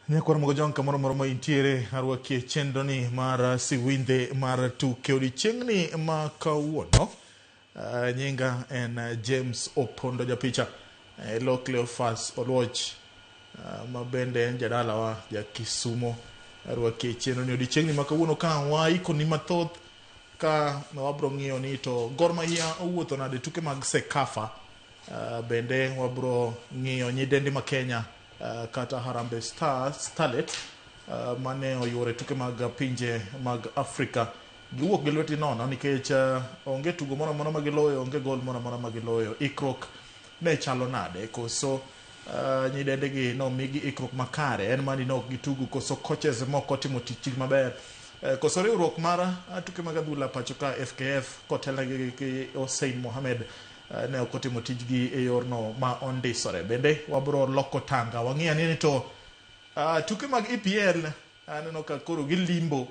Nyakwar mogo jonka moro moro ma intiere arwakie chenro ni mar siwinde mar tuke odiochieng'ni ma kawuono. Nyinga en James Opondo japicha Lo Cleophas Oluoch ma bende en jadalawa ja Kisumo arwakie chenro ni odiochieng'ni ma kawuono ka waikoni mathoth ka wabro ng'iyo ni to Gor Mahia owuotho nade tuke mag Sekafa. Bende wabro ng'iyo nyidendi ma Kenya kata Harambee Starlet mane oyuore tuke mag pinje mag Afrika giwuok gi lweti nono nikech onge tugo moro amora ma giloyo, onge gol moro amora ma giloyo. Ikruok ne chalo nade koso nyidendi gi nomigi ikruok makare en mani nok gitugo koso coaches moko timo tich maber koso riwruok mar tuke mag adhula pacho ka FKF kotelo gi Hussein Mohamed ne okotimo tijgi e yorno ma ondisore. Bende wabro loko tanga wang'iya ni to tuke mag EPL aneno ka koro gilimbo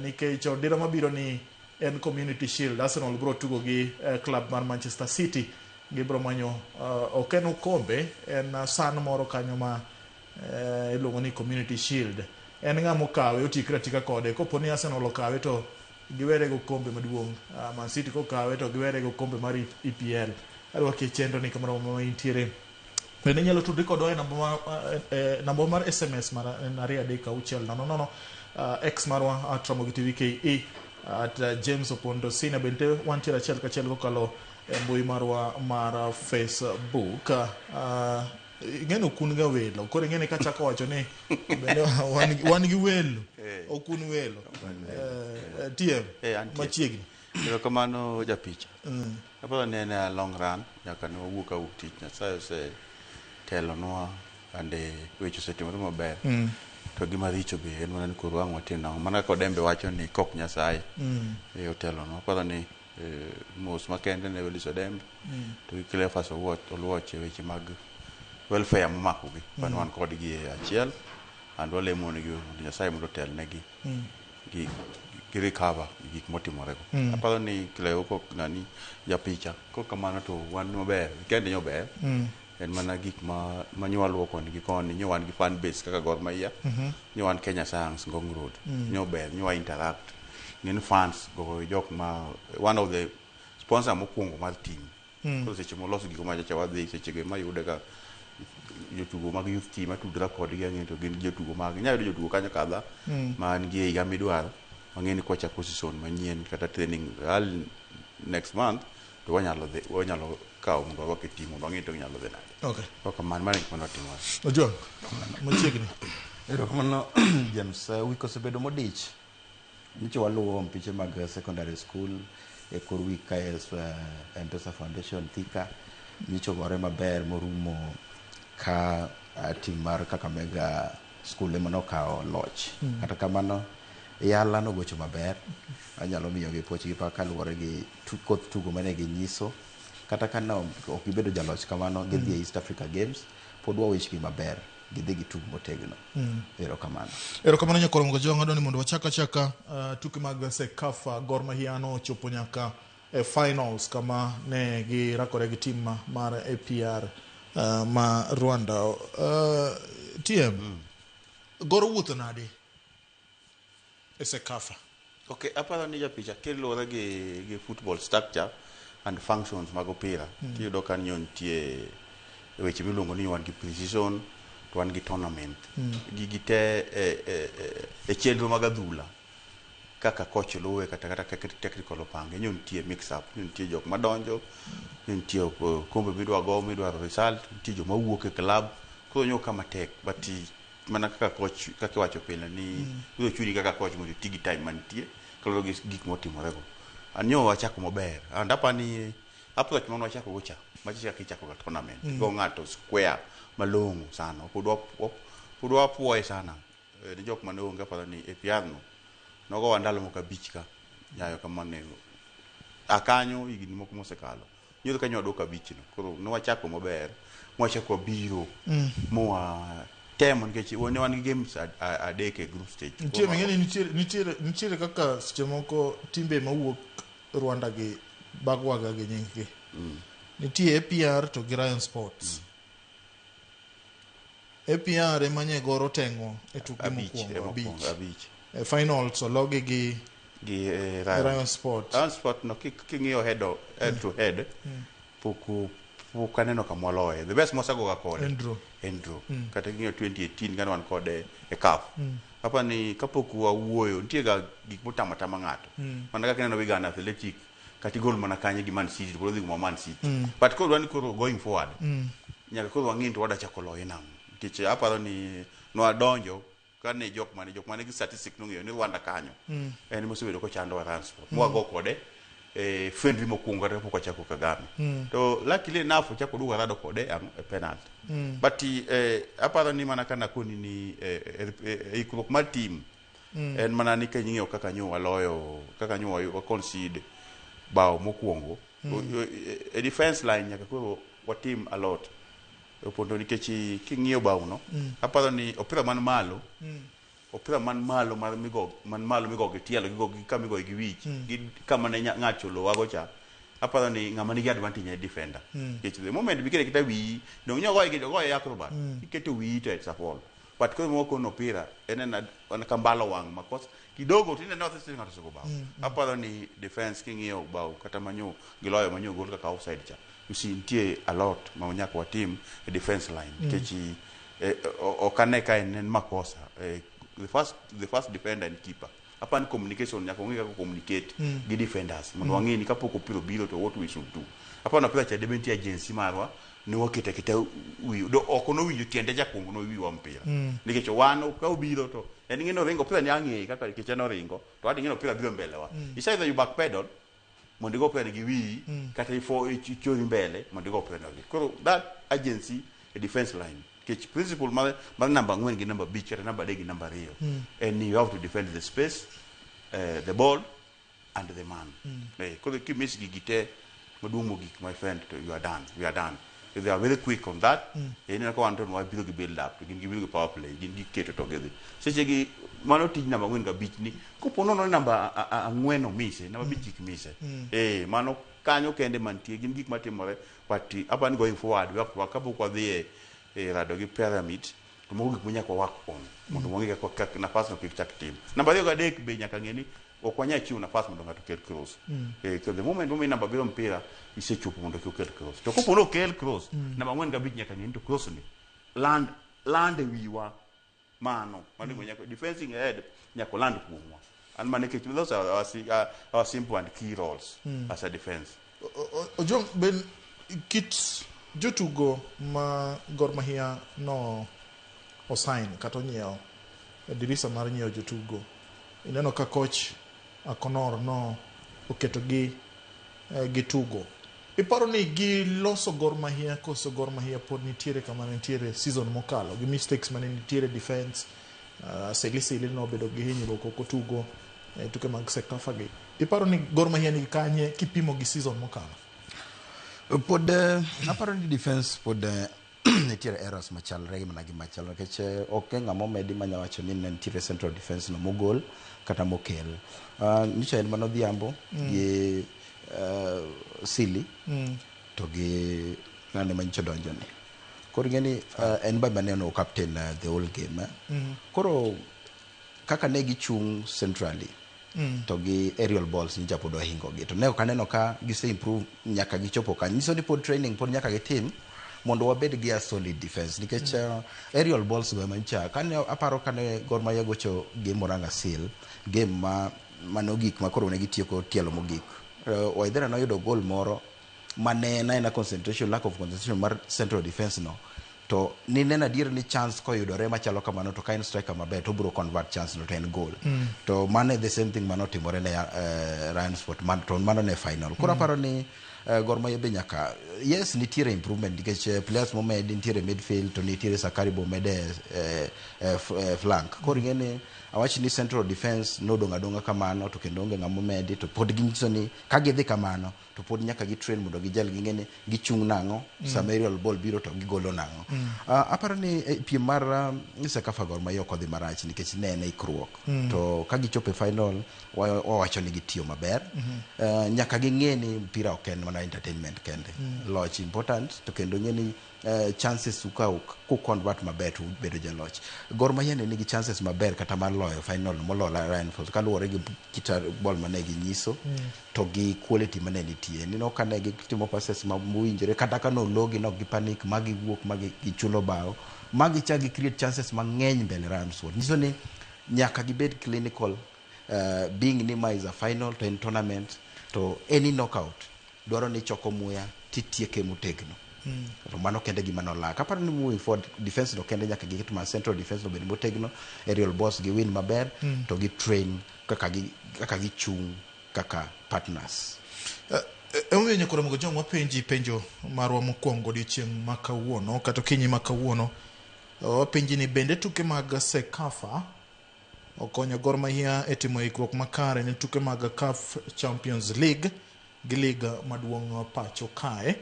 nikech odira mabiro ni en Community Shield. Arsenal bro tugo gi club mar Manchester City, gibro manyo ok en okombe, en san moro kanyo ma iluongo ni Community Shield. En ng'ama okawe otikre atika kode, kopo ni Arsenal okawe to giwere go kombe maduong', Man City kokawe to giwere go kombe mar EPL. Arwakie chenro ni kamoro ma intiere. Bende nyalo tudri kodwa e namba mar SMS mar 236 X marwa @Ramogi TV KE @James Opondo Sina. Bende wantiere achiel kachiel kokalo e mbui marwa mar Facebook. Ng'eno kun ga welo koro ng'ene kachako wacho ni bende wan gi welo okun welo TM machiegni kamano japicha aparo ne en long run nyaka ne wawuok awuok tich. Nyasaye ose telonwa ande weche osetimore maber to gima richo be en mana ni koro wang' watino mana kodembe wacho ni kok Nyasaye otelonwa. Aparo ni mos makende ne Weliso Dembe to gi Cleophas Oluoch weche mag welfare momakogi pan wan kodgi e achiel and walemonegi mondo Nyasaye mondo otel negi gi recover gik motimorego. Aparo ni Cleo kok nani japicha kok kamano to wan maber kende nyober en mana gik ma nyualwa koni gi koni nyowan gi fan base kaka Gor Mahia nyowan Kenya Science Ngong Road nyober nyowa interact ngin fans go jok ma one of the sponsor mokwongo mar team koro seche moloso gik ma chacha wadhi seche ge mayude ka jotugo mag youth team atudra kodgi ang'e to gin jotugo mag nyayudo jotugo kanyo kadha man gi higa midwaro ang'e ni kochako season manyien kata training early next month to wanyalo kawo mondo wawake team mondo ang'e to nyalo dhi nade. Okay. Ok man mane gik manotimo. Ojon machiegni erokamano James wik osebedo modich nicho waluwo mpiche mag secondary school e kor wik KS M-Pesa Foundation Thika nicho gore maber morumo ka team mar Kakamega school ema nokawo loch. Kata kamano yala nogocho maber anyalo miyo gi poch gi pa kaluwore gi koth tugo mane ginyiso kata kana ok gibedo jaloch kamano gidhi e East Africa Games pod wawich gi maber gidhi gi tug motegno. Erokamano Nyakwar mogo jonga doni mondo wachaka tuke mag Sekafa. Gor Mahia ochopo nyaka e finals kama ne girakore gi team mar APR ma Rwanda. TM Gor wuotho nade e Sekafa? Okay, aparo ni japicha kilure gi football structure and functions mag opira tiyudo ka nitie weche miluongo ni wan gi pre-season to wan gi tournament gigi te e chenro mag adhula kaka coach luwe kata technical opange nitie mix up nitie jok madonjo nitie kombe midwaro result nitie jok mawuok e club koro nyo kama tek but mana kaka coach kaka wacho pile ni uzo chuni kaka coach mondo tigi time mantie kaloro gi gik motimorego anyo wachako maber and apani approach mono wachako gocha machicha kichako ga tournament go ng'ato square malongo sana podwa puoye sana ni jok mane onge aparo ni APR nogo wandalo moko abich ka yayo kamane akanyo higni moko mosekalo nyodo kanyo adok abich no koro no wachako maber mwachako biro moa temo nikech wan gi games adek e group stage. Nitiere kaka seche moko timbe mawuok Rwanda gi bagwaga gi nyingi nitie APR to gi Rayon Sports APR emanye goro tengo e tukgi mokwongo abich. Finals ologi Gi Rayon Sport. Rayon Sport no king'iyo head to head pok aneno kamoloye. The best mosagoga kode Endro. Kata king'iyo 2018 kane wan kode e CAF. Apa ni kapok wawuoyo nitie ga gik motama ng'ato. Mana kaka neno Wigan Athletic kati gol mana kanye gi Man City bro dhi kuma Man City. But koro wan koro going forward. Nyaka koro wang'in to wada chako loye nam. Nikech aparo ni no adonjo kane jok mane gi statistic nong'eyo ni Rwanda kanyo. En mosebedo ko chando Rayon Sport. Mwago kode friendly mokwongo pok ochako Kagame. To luckily enough ochako duga rado kode a penalty. But aparo ni mana kana koni ni ikruok mar team en mana ni kanying'eyo kaka nyo waloyo kaka nyo wa concede bao mokwongo. A defense line nyaka koro wa team a lot. Opondo nikech king'iyo bao no aparo ni opira man malo mar migo gi tielo gi kama migo gi wich gi kama ne ng'acho lo wago cha aparo ni ng'ama nigi advantage e defender nikech the moment bikire kita wi no nyogo go yakro ba iketo wi to it's a fall but ko moko no opira enen kambalo wang makos kidogo tinde no thing ngato soko bao aparo ni defense king'iyo bao kata manyo giloyo manyo gol kaka offside cha you see ntie a lot ma nyaka wa team a defense line kechi okane ka en makosa the first defender and keeper upon communication nyaka ngika ko communicate gi defenders mondo wang'eni kapok opiro biro to what we should do upon a player debenti agency marwa ni wakita wi do okono winjo tiende jakungu no wi wa mpira nikech wano ka obiro to en ngino ringo pira ni ang'e kaka keche no ringo to adi ngino pira biro mbele wa is either you back pedal mondo go pera gi wi kata ifo ichori mbele mondo go pera gi koro that agency a defense line which principle mar number 1 gi number b kata number 2 gi number 2 and you have to defend the space the ball and the man koro ki miss gi gite madumo gik my friend we are done if they are very quick on that ene ko anton wa bilo gi build up gi bilo gi power play gi keto together seche gi mano tij number 1 ga bich ni ko pono no number 4 no mise number bich gi mise mano kanyo kende mantie gin gik matimore pati aban going forward we have to akabu kwa the rado gi pyramid to mo gik munya ko work on mondo mo ngika ko nafas no kick team number 2 ga dek be nyaka ngeni okwanya chiu nafas mondo ngato kel cross so the moment women number biro mpira ise chupo mondo kel cross to ko pono kel cross number 1 ga bich nyaka ngeni to cross ni land wiwa mano nyaka defending head nyaka land kuomwa and manake those are our simple and key roles as a defense Ojong ben kit jotugo ma Gor Mahia no osign kata onyiewo dirisa mar nyiewo jotugo ineno ka coach Akonor no oketo gi tugo iparo ni gi loso Gor Mahia koso Gor Mahia pod nitiere kama nitiere season mokalo gi mistakes mane nitiere defense Selisili no bedo gi hinyruok ko tugo tuke mag Sekafa gi iparo ni Gor Mahia ni kanye kipimo gi season mokalo pod aparo ni defense pod nitiere errors machalre mana gi machalre keche ok ng'amo medi manyawacho ni nitiere central defense no mogol kata mokel nicha en mano dhiambo gi Sili to gi ngane mancho donjo ni koro ngeni en ba maneno captain the whole game koro kaka ne gichung centrally to gi aerial balls ni japodo hingo gi to ne kaneno ka gise improve nyaka gichopo ka nyiso ni pod training pod nyaka gi team mondo wabed gi a solid defense nikech aerial balls go mancha kan aparo kane Gor Mahia gocho game Murang'a Seal game mano gik ma koro ne gitieko tielo mogik Waithera no yudo goal moro mane na concentration lack of concentration mar central defense no to ni nena dir ni chance ko yudore machalo kamano to kain striker maber to bro convert chance no to en goal to mane the same thing mano timore ne Rayon Sport man to mano ne final kora paro ni Gor Mahia be nyaka yes nitiere improvement because players mo med nitiere midfield to nitiere Sakaribo mede flank kor ngene awachi ni central defense no donga kamano to kendo ng'amo medi to pod ginyiso ni ka gidhi kamano to pod nyaka gi train mondo gijal gingene gichung nango samarial ball biro to gigolo nango aparo ni piem mar Sekafa Gor Mahia kodhi marach nikech ne ikruok to ka gichope final wawacho ni gitiyo maber nyaka ging'e ni mpira ok en mana entertainment kende loch important to kendo ng'eni chances kuconvert maber to bedo jaloch. Gor Mahia ne nigi chances maber kata mar loyo final moloyo Lion Force kaluwore gi kita ball mane ginyiso to gi quality mane nitie. Nino kane gitimo passes mowinjore kata kano logi nok gi panic magi wuok magi gichulo bao magi cha gi create chances mang'eny mbele Rams. Nyiso ni nyaka gibed clinical being ni ma is a final to in tournament to any knockout dwaro ni choko muya titieke motegno. To mano kende gima nolak. Aparo ni moving forward defense no kende nyaka gikit ma central defense no bed motegno, aerial boss gi win maber to gi train kaka gi chung kaka partners. Ewe nyakora mga jong wapenji penjo marwa mokwongo odiochieng' ma kawuono kata kinyi ma kawuono. Wapenji ni bende tuke mag Sekafa okonyo Gor Mahia e timo ikruok makare ne tuke mag CAF Champions League gi liga maduong' pacho kae.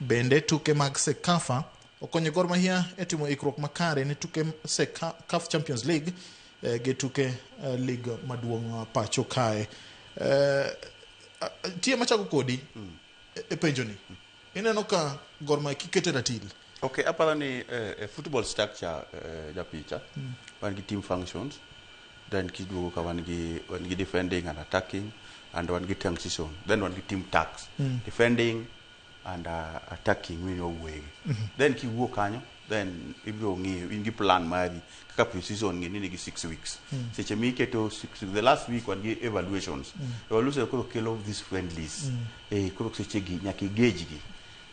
Bende tuke mag Sekafa okonyo Gor Mahia e timo ikruok makare ne tuke CAF Champions League gi tuke liga maduong' pacho kae. Tie machako kodi e penjo ni ineno ka Gor Mahia kikete ratil. Okay, apara ni football structure japicha wan gi team functions, then kiduogo ka wan gi defending and attacking, and wan gi transition, then wan gi team tax, defending and attacking win away. Then kiwuok kanyo, then ibiro ng'iyo in gi plan mari kaka pre-season ngi 6 weeks. Seche miketo 6 weeks, the last week wan gi evaluations. Evaluations koro kelo these friendlies. Koro seche gi nyaki gauge gi.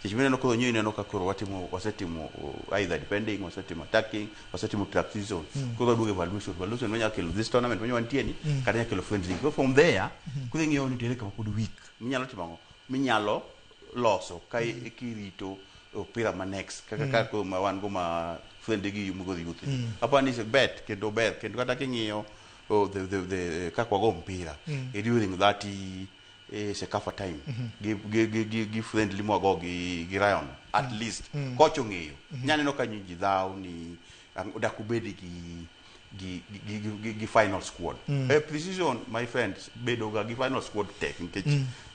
Seche mineno koro nyo ineno ka koro wasetimo either defending, wasetimo attacking, wasetimo transition. Koro duogo evaluation manya kelo this tournament manya wantie ni kata nya kelo friendly. So from there, koro ng'iyo ni tere kama pod week. Minyalo loso kai kirito opira ma next kaka ko ma wan go ma friend gi yumugo yuthi apa ni se bet kendo kata king'iyo the kakwa go mpira during that Sekafa time gi friendly mo go gi Ryan at least kocho ng'iyo nyane no kanyo ji dhao ni dakubedi gi final squad. Precision, my friends, bedo ga gi final squad tech nkech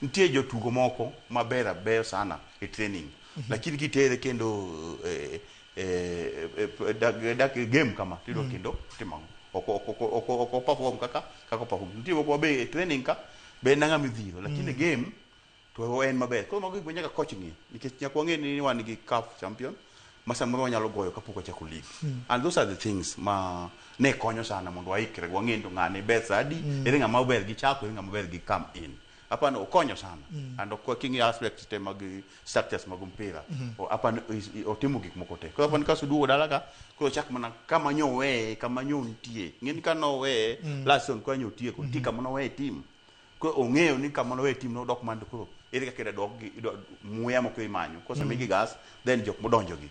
ntie jotugo moko maber sana e training. Lakini kitere kendo game kama tido kendo timango. Oko perform kaka perform. Ntie ko be e training ka be nanga midhiro lakini game to en maber. Ko mago nyaka coaching ni nikech nyaka wange ni wan gi CAF champion masamoro wanyalo goyo kapoko cha league. And those are the things ma ne konyo sana mondo waikre wang'endo ng'ane besa adi ere ng'ama maber gi chako ere ng'ama maber gi come in. Hapana okonyo sana and king aspect te mag structures mag mpira hapana otimo gik moko te. Ko hapana kasuduo dala ka ko chak mana kama nyo ntie ng'eni ka no we lason ko nyo tie ko tika mono we team ko ong'eyo ni kama no we team no dok man ko ere ka keda dok gi muya moko imanyo ko sami gi gas then jok modonjo gi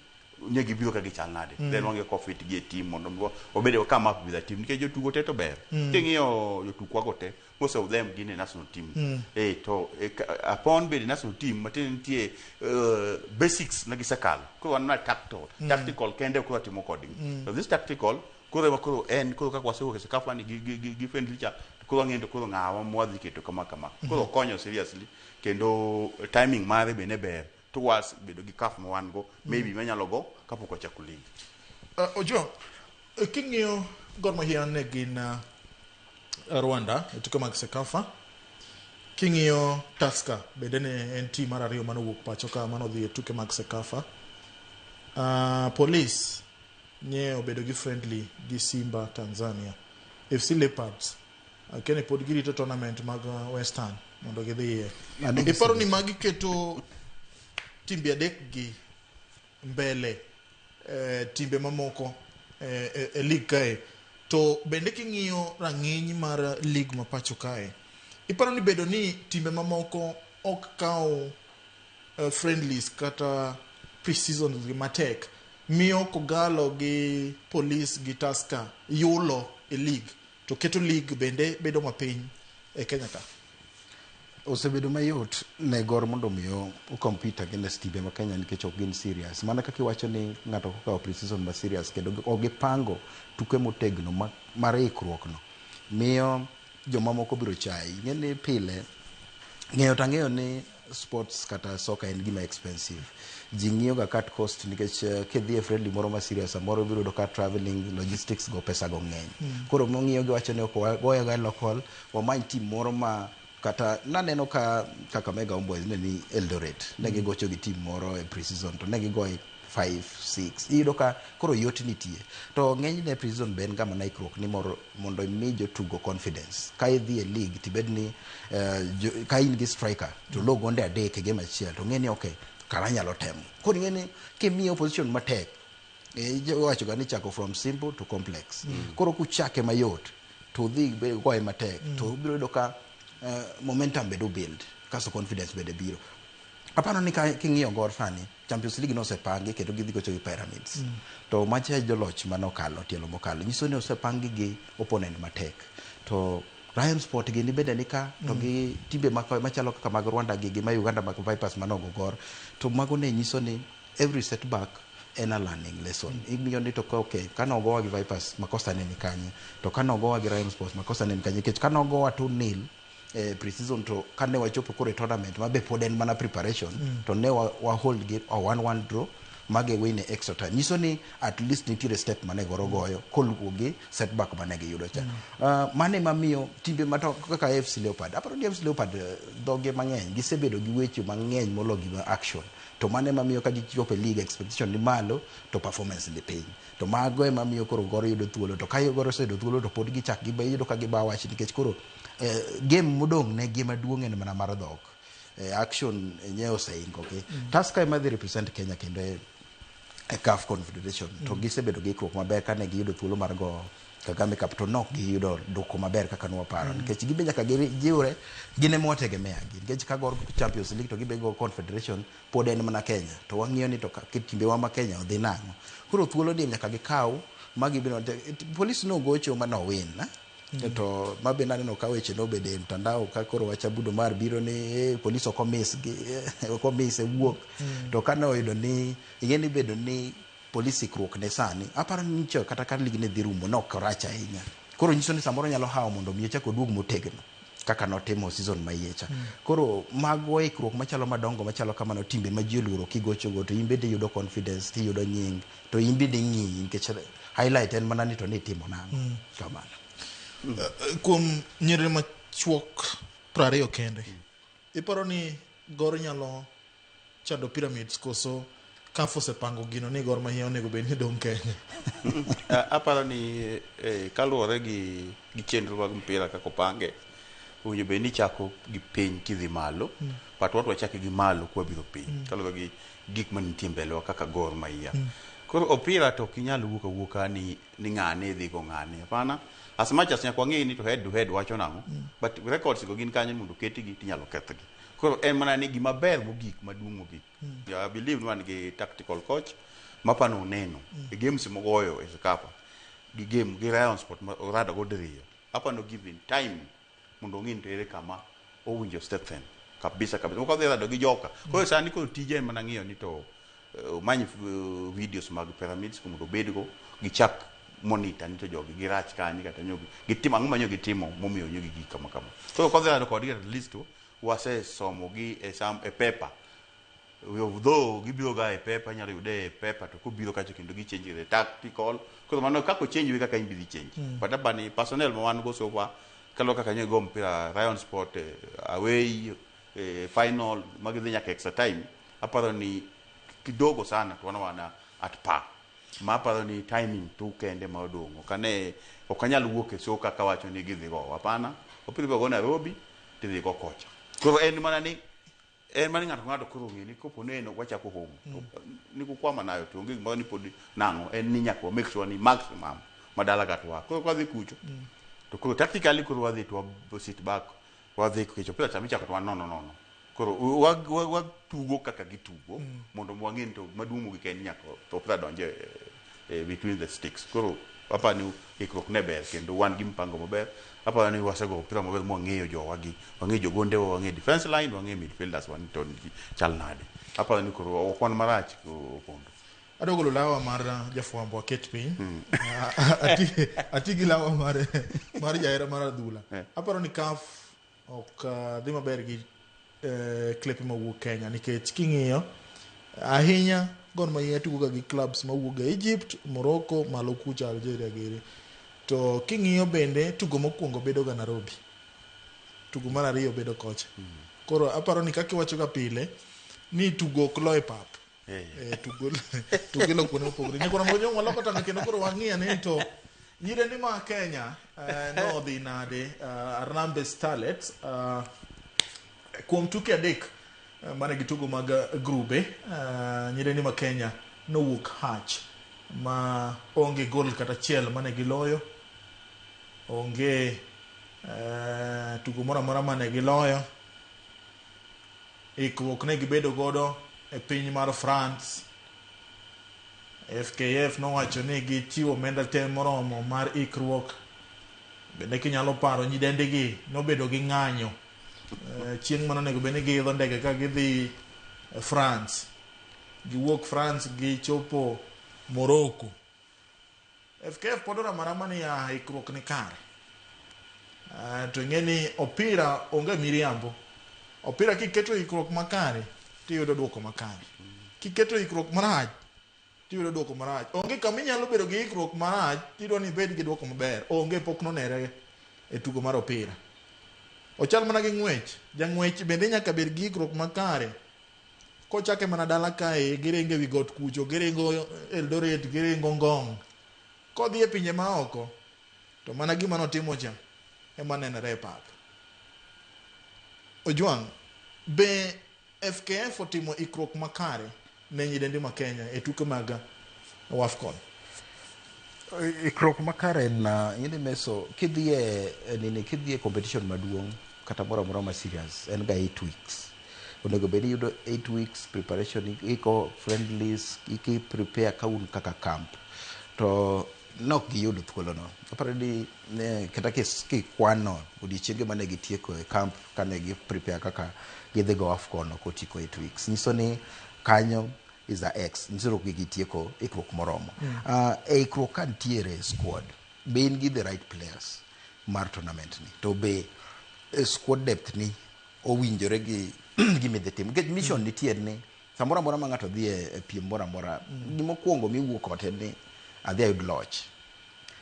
nyegi biro ka gichal nade then wange coffee gi team mondo obede come up with a team ke jotugo te to ber kingiyo jotugo go te most of them gine national team to upon be the national team matin tie basics na gisakal ko wan na tactical kende ko timo coding so this tactical ko en ko ka kwaso ke Sekafa ni gi friendly cha ko ngendo ko ngawa mwadhi keto kama ko konyo seriously kendo timing mare be ne ber towards bedo gi CAF mo wan go maybe manyalo go kapoko cha kuligi. Ojo king'iyo Gor Mahia ne gin Rwanda tuke mag Sekafa. King'iyo Tusker bende ne en team mar ariyo manowuok pacho ka manodhi e tuke mag Sekafa. Police nye obedo gi friendly gi Simba Tanzania. FC Leopards kene pod girito tournament mag Western mondo gidhiye. Iparo ni magi keto timbe adek gi mbele timbe mamoko e league kae to bende king'iyo rang'iny mar league mapacho kae iparo ni bedo ni timbe mamoko ok kawo friendlies kata pre-season gi matek miyo Kogalo gi Police gi Tusker yulo e league to keto league bende bedo mapiny e Kenya ka. Osebedo mayot ne Gor mondo miyo compete against timbe ma Kenya nikech ok gin serious. Mana kaka iwacho ni ng'ato okawo pre-season ma serious kendo ogipango tuke motegno mar ikruok no. Miyo joma moko biro chai. Ng'eni pile ng'eyo ni sports kata soka en gima expensive. Ji ng'iyo ga cut cost nikech kidhi e friendly moro ma serious samoro biro do ka traveling logistics go pesa go ng'eny. Koro mong'iyo gi wacho ni ok wagoyo ga local wamany team moro ma kata naneno ka Kakamega Homeboyz ne ni Eldoret ne gigocho gi team moro e pre-season to ne gigoyo 5, 6 iyudo ka koro yot nitie to ng'enyne pre-season be en gama naikruok ni mondo imi jotugo confidence ka idhi e league tibed ni ka in gi striker to lo gonde adek e game achiel to ng'eni okay kara nyalo temo koro ng'eni kimiyo position matek wacho ga ni chako from simple to complex koro kuchake mayot to dhi goye matek to biro yudo ka momentum bedo build kaso confidence bede biro apano ni king'iyo gor sani Champions League no sepangi kendo gidhi gocho gi Pyramids to macha joloch manokalo tielo mokalo nyiso ni osepangi gi opponent matek to Lion Sport gi ni bende nika to gi timbe machalo kaka mag Rwanda gi ma Uganda mag Vipers manogo gor to mago ne nyiso ni every setback en a learning lesson imiyo ni to okay kanogowa gi Vipers makosa ne ni kanye to kanogowa gi Lion Sports makosa ne ni kanye kech kanogowa 2-0 pre-season to kane wachopo kore tournament mabe pod en mana preparation to ne wa hold gi 1-1 draw mage win extra time nyiso ni at least nitiere step mane goro goyo koluwo gi setback mane gi yudo cha mane mamiyo timbe mato kaka AFC Leopard aparo ni AFC Leopard doge mang'eny gisebedo gi weche mang'eny molo gi action to mane mamiyo ka gichopo e league expectation ni malo to performance ni piny to mago mamiyo koro goro yudo thuolo to kayo goro sedo thuolo to pod gichak gi yudo ka giba wach nikech koro game modong ne gima duong' en mana mar dhok action nyeo seingo okay Tusker ema dhi represent Kenya kendo e CAF Confederation to gisebedo gi ikruok maber kane giyudo thuolo mar go Kagame Cup to nok giyudo doko maber kaka nwaparo nikech gibe nyaka gijiwre gine motegemea gi nikech ka gor Champions League to gibe go Confederation pod en mana Kenya to wang'iyo ni to timbe wa ma Kenya odhi nang'o koro thuolo ni nyaka gikaw magibino police no gocho mano win na to mabe naneno ka weche no bede mtandao ka koro wachabudo mar biro ni police okomis wuok to kana oyudo ni ingeni bedo ni police ikruok ne sani aparo ni nicho kata kan ligi ne dhi rumo no koracha ahinya koro nyiso ni samoro nyalo hawo mondo miye chako duog motegno kaka notimo season mayecha koro mago ikruok machalo madongo machalo kamano timbe ma ji oluoro kigocho go to imbe de yudo confidence ti yudo nying to imbe de ng'i nikech highlight en mana ni to ni timo nang'o kamano kuom nyiri machuok 20 kende iparo ni gor nyalo chado Pyramids koso CAF osepango gino ni gor mahia onego bed ni dong' Kenya aparo ni kaluwore gi chenro mag mpira kako pange owinjo bed ni chako gi piny kidhi malo but wat wachake gi malo kwa biro piny kaluwore gi gik manitie mbele kaka Gor Mahia koro opira to kinyal wuoka ni ng'ane dhi go ng'ane hapana as much as nyakwa ng'e ni to head to head wacho nang'o but records go gin kanyo mondo ketigi tinyalo kethgi koro en mana ni gima ber mogik maduong' mogik I believe ni wan gi tactical coach mapano neno e games mogoyo e Sekafa gi game gi Lion Sport orada go diriyo apano given time mondo ng'in to ere kama owinjo Stephen kabisa mo dhi rado gi joka koro sani koro tije mana ng'iyo ni to manyi videos mag Pyramids mondo bedgo gichak monitor ni to jogi girach kanyi kata nyogi gitimo ang'o manyo gitimo momiyo nyogi gik kama so kodhi rado kodgi at least wase somo gi e paper though gibiro ga e paper nyalo yude e paper to kubiro kacho kendo gichange the tactical koro mano kako change we kaka imbi change but abani personnel mo wan go so far kalo kaka nyogo mpira Lion Sport away final magidhi nyaka extra time aparo ni kidogo sana to wana at par maparo ni timing tu kende maodongo kane okanyal wuok e soka ka wacho ni gidhi go hapana opiro go Nairobi tidhi go kocha koro en mana ni ng'ato koro ng'eni kopo neno wachako home ni kukwama nayo to onge gima ni pod nang'o en ni nyaka make sure ni maximum madala gatwa koro kwadhi kucho to koro tactically koro wadhi to sit back wadhi kucho pila chamichako to no koro watugo kaka gitugo mondo mwang'eni to maduong' gi ken nyaka to pila donje between the sticks koro apa ni ikruok ne ber kendo wan gi mpango maber apa ni wasego pira maber mwang'eyo jowagi wang'eyo jogonde wang'eyo defense line wang'eyo midfielders wan to chal nade apa ni koro okon marach opondo adogolo lawa mar jafwambo aket piny ati gi lawa mar jaera mar adhula aparo ni CAF ok dhi maber gi klepe mawuok Kenya nikech king'iyo ahinya Gor Mahia tugo gi clubs mawuok Egypt, Morocco, malo kucha Algeria giri. To king'iyo bende tugo mokwongo bedo ga Nairobi. Tugo mar ariyo bedo kocha. Koro aparo ni kaka iwacho ga pile ni tugo ok lo e pap. Tugo lo kuonde mopogore. Ni kuna mojo waloko tanga kendo koro wang'iya ni to nyirendi ma Kenya no dhi nade Harambee Starlets kuom tuke adek mane gitugo mag grube nyirendi ma Kenya nowuok hach ma onge gol kata achiel mane giloyo, onge tugo moro amora mane giloyo. Ikruok ne gibedo godo e piny mar France. FKF nowacho ni gichiwo omenda te moromo mar ikruok. Bende kinyalo paro nyidendegi nobedo gi ng'anyo chieng' mano nego bende giidho ndege ka gidhi France. Giwuok France gichopo Morocco. FKF pod oramarama ni ikruok ni kare. To ng'eni opira onge miriambo. Opira kiketo ikruok makare tiyudo duoko makare. Kiketo ikruok marach tiyudo duoko marach. Onge kama inyalo bedo gi ikruok marach tidwa ni ibed gi duoko maber. Onge pok nonere e tugo mar opira. Ochal mana gi ng'wech. Jang'wech bende nyaka bed gi ikruok makare. Kochake mana dala kae giringo wi got kucho, giringo Eldoret, giringo Ngong. Kodhi e pinje maoko to mana gima notimo cha ema nenore e pap. Ojwang' be FKF otimo ikruok makare ne nyidendi ma Kenya e tuke mag WAFCON? Ikruok makare na yini meso kidhie competition maduong' kata moro amora ma serious en ga 8 weeks. Onego bedi yudo 8 weeks preparation, iko friendlies, iki prepare kaun kaka camp. To nok giyudo thuolo no. Aparo ni kata kikwano odiochienge mane gitieko e camp kane gi prepare kaka gidhi go AFCON kotiko 8 weeks. Nyiso ni kanyo is a X. Nyiso ni gitieko ikruok moromo. Ikruok kantiere squad. Be in gi the right players mar tournament ni. To be squad depth ni owinjore gi gimidhe tim. Get mission nitiere ni samora mora ma ng'ato dhi e piem mora mora. Gimokwongo miwuok ote ni adhi ayud loch.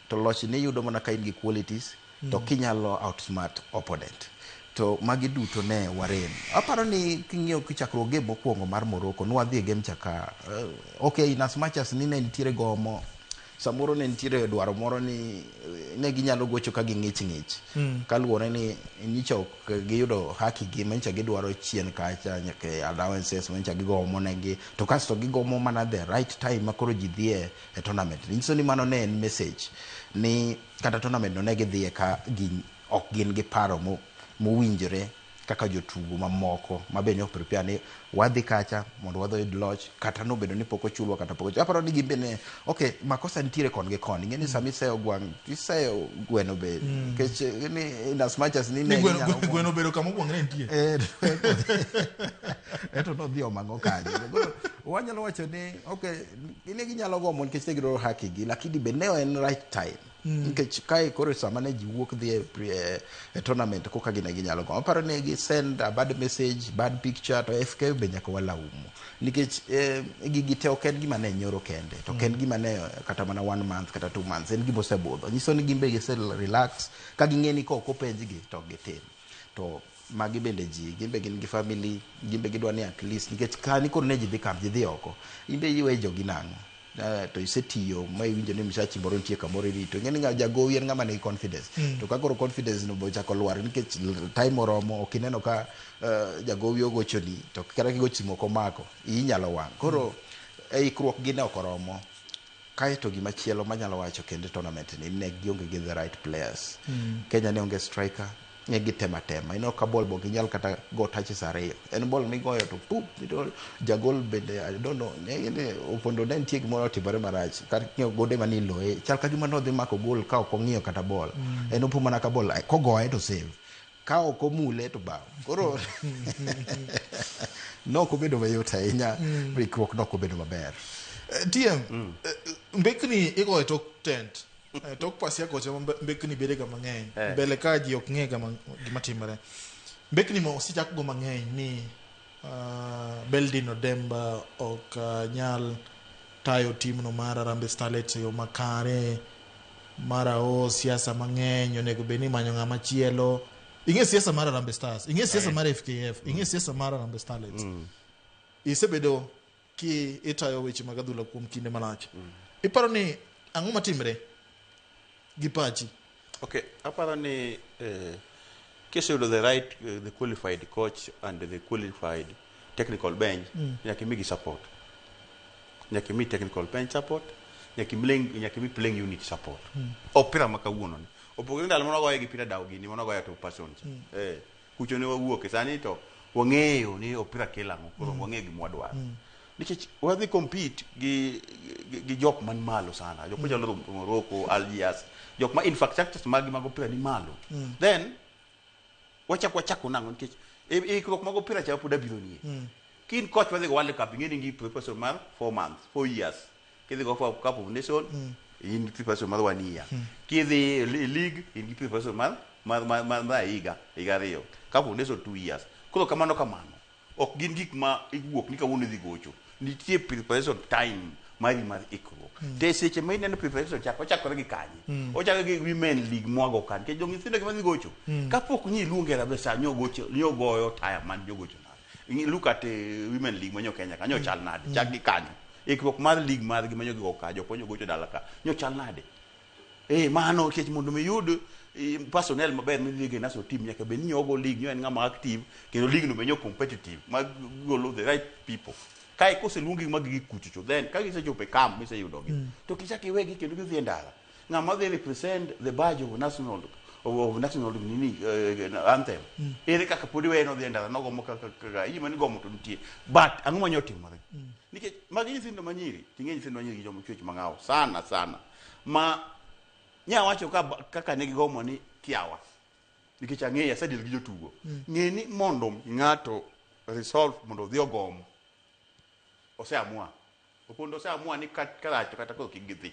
To loch ni yudo mana ka in gi qualities to kinyalo outsmart opponent. To magi duto ne waren. Aparo ni king'iyo kichakruok game mokwongo mar Morocco nwadhi e game chaka okay, in as much as ni ne nitiere gomo, samoro ne nitiere dwaro moro ni ne ginyalo gocho ka ging'ich kaluwore ni nyicha ok giyudo haki gi manyicha gidwaro chien kacha nyaka allowances manyicha gigomo negi to kasto gigomo mana the right time makoro ji dhie e tournament. Nyiso ni mano ne en message ni kata tournament no ne gidhie ka ok gin gi paro mowinjore kaka jotugo mamoko mabende ok prepare ni wadhi kacha mondo wadhoyud loch kata nobedo ni pok ochulwa kata pok. Aparo ni gimbe ne okay, makosa nitiere kon gi kon. Ng'eni sami seyo gwang' tiseyo gweno be kech ni in as much as ni ne gweno bedo kama gwang' ne nitie eto no dhi omango kanyo. Wanyalo wacho ni okay, ne ginyalo gomo nikech ne gidwaro haki gi, lakini be ne en right time. Nikech kae koro sama ne ji wuok dhi e tournament koka gine ginyalo gomo. Aparo ni gi send a bad message, bad picture to FK be nyaka walaumu. Nikech gigi te ok en gima ne nyoro kende. To ok en gima ne kata mana 1 month kata 2 months. En gima osebudho. Nyiso ni gimbe gisel relax. Ka ging'eni ko openjgi to gitim. To magi bende ji gimbe gin gi family, gimbe gidwa ni at least nikech kani koro ne ji dhi kamp, ji dhi oko. Imbe iwe jogi nang'o. To isetiyo ma iwinjo ni msachi moro nitie kamoro rito. Ng'eni nga jagowi en ng'ama ni confidence. To ka koro confidence no bochako lwar nikech time oromo ok ineno ka jagowi ogochoni to kata kigochi moko mako inyalo wang'. Koro ikruok gi ne ok oromo. Kae to gimachielo manyalo wacho kende tournament ni ne gionge gi the right players. Kenya ne onge striker, ne gitema. Ino ka ball bo ginyal kata go touches ariyo. En ball migoyo to pup jagol bende I don't know ne opondo ne nitie gimoro tibore marach kar ng'iyo gode mani loe chal ka gima nodhi mako gol ka ok ong'iyo kata ball. En opo mana ka ball kogoye to save. Ka ok omule to bao. Koro noko bedo mayot ahinya, ikruok noko bedo maber. TM mbekni igoyo tok tent. Tok pasia kocha mbekni bede ga mang'eny. Mbele ka ji ok ng'e gima timore. mbekni mo sichak go mang'eny ni Beldin Odemba ok nyal tayo timno mar Harambee Starlets e yo makare, mara siasa mang'eny onego bed ni manyo ng'ama chielo. Ing'e siasa mar Harambee Stars, ing'e siasa mar FKF, ing'e siasa mar Harambee Starlets. Isebedo ki itayo weche mag adhula kuom kinde malach. Iparo ni ang'o matimre gi pachi? Okay, aparo ni kiseyudo the right the qualified coach and the qualified technical bench, nyaka imigi support, nyaka imi technical bench support, nyaka imi playing unit support. Opira makawuono ni opogore ndalo mano goye gi Peter Dawgi ni mano goye to passion kucho ne wawuok sani to wang'eyo ni opira kila ngo koro wang'eyo gima wadwaro nikech wadhi compete gi jok man malo sana, jok machalo Morocco, Algiers, jok ma infrastructures mag opira ni malo. Then wachako nango nikech ikruok mag opira cha pod abiro nie. Kin coach wadhi go World Cup ing'eni gi preparation mar 4 years. Kidhi go for Cup of Nations in preparation mar 1 year. Kidhi league in preparation mar higa ariyo. Cup of Nations 2 years. Koro kamano ok gin gik ma iwuok ni kawuono dhi gocho. Nitie preparation time mar ikruok. Te seche ma ineno preparation ochakore gi kanye. Ochako gi women league mwago kan. Ke jong nyithindo ma dhi gocho. Kapok ni iluonge Harambee Stars goyo taya man jogocho nade. Look at women league manyo Kenya kanyo chal nade. Chak gi kanyo. Ikruok mar league mar gi manyo go ka jokonyo gocho dala ka. Nyo chal nade. Mano kech mondo mi yud personnel maber midhi national team nyaka be ni ogo league nyo en ng'ama active kendo league no be nyo competitive mag golo the right people. Kai kose luongi mag gi kuchucho then ka gisechope camp mise yudogi to kichaki wegi kendo gidhi ndara ng'ama dhi represent the badge of national nini anthem ere kaka podi we no dhi ndara nogo kaka yima ni gomo to nitie but ang'o manyo timore nikech mag nyithindo manyiri ting'e nyithindo manyiri gi jomo chwech mang'aw sana ma nya wacho kaka ne gigomo ni kiawa nikech ang'eya sadil gi jotugo ng'eni mondo ng'ato resolve mondo dhi ogomo oseamua opondo oseamua ni karacho kata ko kigidhi